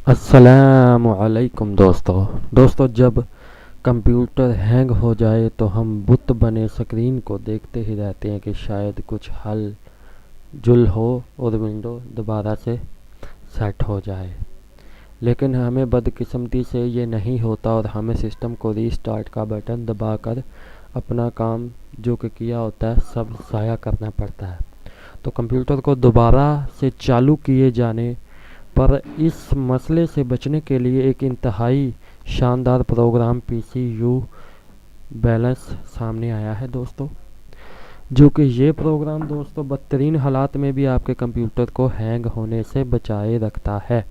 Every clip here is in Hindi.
अस्सलामुअलैकुम दोस्तों, जब कंप्यूटर हैंग हो जाए तो हम बुत बने स्क्रीन को देखते ही रहते हैं कि शायद कुछ हल जुल हो और विंडो दोबारा से सेट हो जाए। लेकिन हमें बदकिस्मती से ये नहीं होता और हमें सिस्टम को रीस्टार्ट का बटन दबाकर अपना काम जो कि किया होता है सब ज़ाया करना पड़ता है। तो कंप्यूटर को दोबारा से चालू किए जाने पर इस मसले से बचने के लिए एक इंतहाई शानदार प्रोग्राम पीसीयू बैलेंस सामने आया है दोस्तों, जो कि ये प्रोग्राम दोस्तों बदतरीन हालात में भी आपके कंप्यूटर को हैंग होने से बचाए रखता है।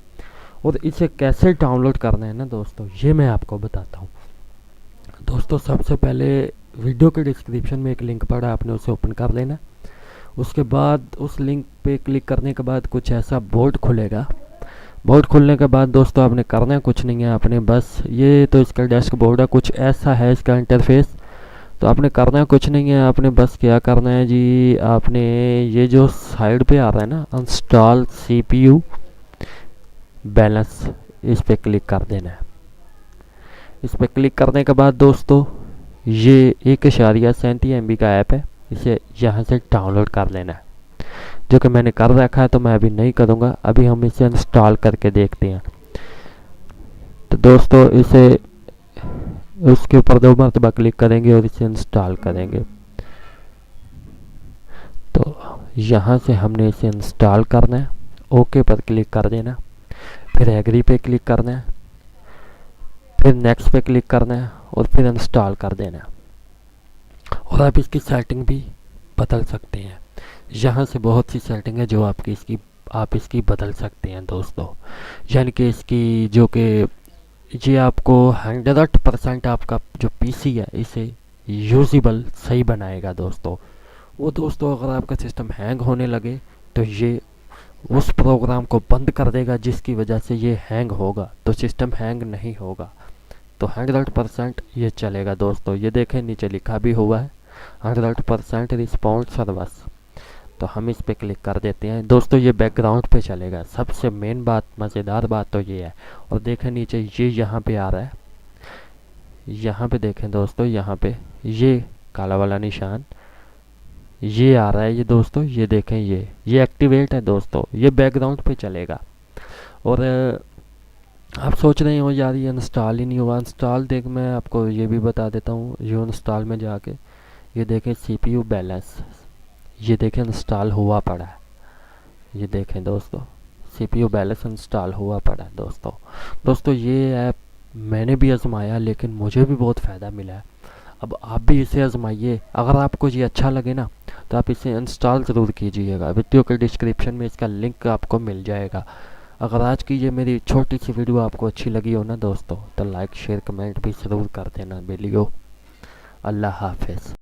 और इसे कैसे डाउनलोड करना है ना दोस्तों, ये मैं आपको बताता हूँ। दोस्तों सबसे पहले वीडियो के डिस्क्रिप्शन में एक लिंक पड़ा, आपने उसे ओपन कर लेना। उसके बाद उस लिंक पे क्लिक करने के बाद कुछ ऐसा बोर्ड खुलेगा। बोर्ड खुलने के बाद दोस्तों आपने करना कुछ नहीं है, आपने बस ये तो इसका डेस्क बोर्ड है, कुछ ऐसा है इसका इंटरफेस। तो आपने करना कुछ नहीं है, आपने बस क्या करना है जी, आपने ये जो साइड पे आ रहा है ना इंस्टॉल सीपीयू बैलेंस, इस पे क्लिक कर देना है। इस पे क्लिक करने के बाद दोस्तों ये 1.37 MB का ऐप है, इसे यहाँ से डाउनलोड कर लेना है, जो कि मैंने कर रखा है। तो मैं अभी नहीं करूँगा, अभी हम इसे इंस्टॉल करके देखते हैं। तो दोस्तों इसे उसके ऊपर 2 मरतबा क्लिक करेंगे और इसे इंस्टॉल करेंगे। तो यहाँ से हमने इसे इंस्टॉल करना है, ओके पर क्लिक कर देना, फिर एग्री पे क्लिक करना है, फिर नेक्स्ट पे क्लिक करना है और फिर इंस्टॉल कर देना है। और आप इसकी सेटिंग भी बदल सकते हैं, यहाँ से बहुत सी सेटिंग है जो आप इसकी बदल सकते हैं दोस्तों। यानी कि इसकी जो कि ये आपको 100% आपका जो पीसी है इसे यूजेबल सही बनाएगा दोस्तों। वो दोस्तों अगर आपका सिस्टम हैंग होने लगे तो ये उस प्रोग्राम को बंद कर देगा जिसकी वजह से ये हैंग होगा, तो सिस्टम हैंग नहीं होगा। तो 100% ये चलेगा दोस्तों। ये देखें नीचे लिखा भी हुआ है 100% रिस्पॉन्स सर्विस। तो हम इस पे क्लिक कर देते हैं दोस्तों, ये बैकग्राउंड पे चलेगा। सबसे मेन बात, मज़ेदार बात तो ये है। और देखें नीचे ये यहाँ पे आ रहा है, यहाँ पे देखें दोस्तों, यहाँ पे ये काला वाला निशान ये आ रहा है। ये दोस्तों ये देखें, ये एक्टिवेट है दोस्तों, ये बैकग्राउंड पे चलेगा। और आप सोच रहे हो यार ये इंस्टॉल ही नहीं हुआ। इंस्टॉल देख मैं आपको ये भी बता देता हूँ, ये इंस्टॉल में जाके ये देखें सीपीयू बैलेंस, ये देखें इंस्टॉल हुआ पड़ा है। ये देखें दोस्तों सीपीयू बैलेंस इंस्टॉल हुआ पड़ा है दोस्तों ये ऐप मैंने भी आजमाया लेकिन मुझे भी बहुत फ़ायदा मिला है। अब आप भी इसे आजमाइए, अगर आपको ये अच्छा लगे ना तो आप इसे इंस्टॉल ज़रूर कीजिएगा। वीडियो के डिस्क्रिप्शन में इसका लिंक आपको मिल जाएगा। अगर आज की ये मेरी छोटी सी वीडियो आपको अच्छी लगी हो ना दोस्तों, तो लाइक शेयर कमेंट भी ज़रूर कर देना वीडियो। अल्लाह हाफिज़।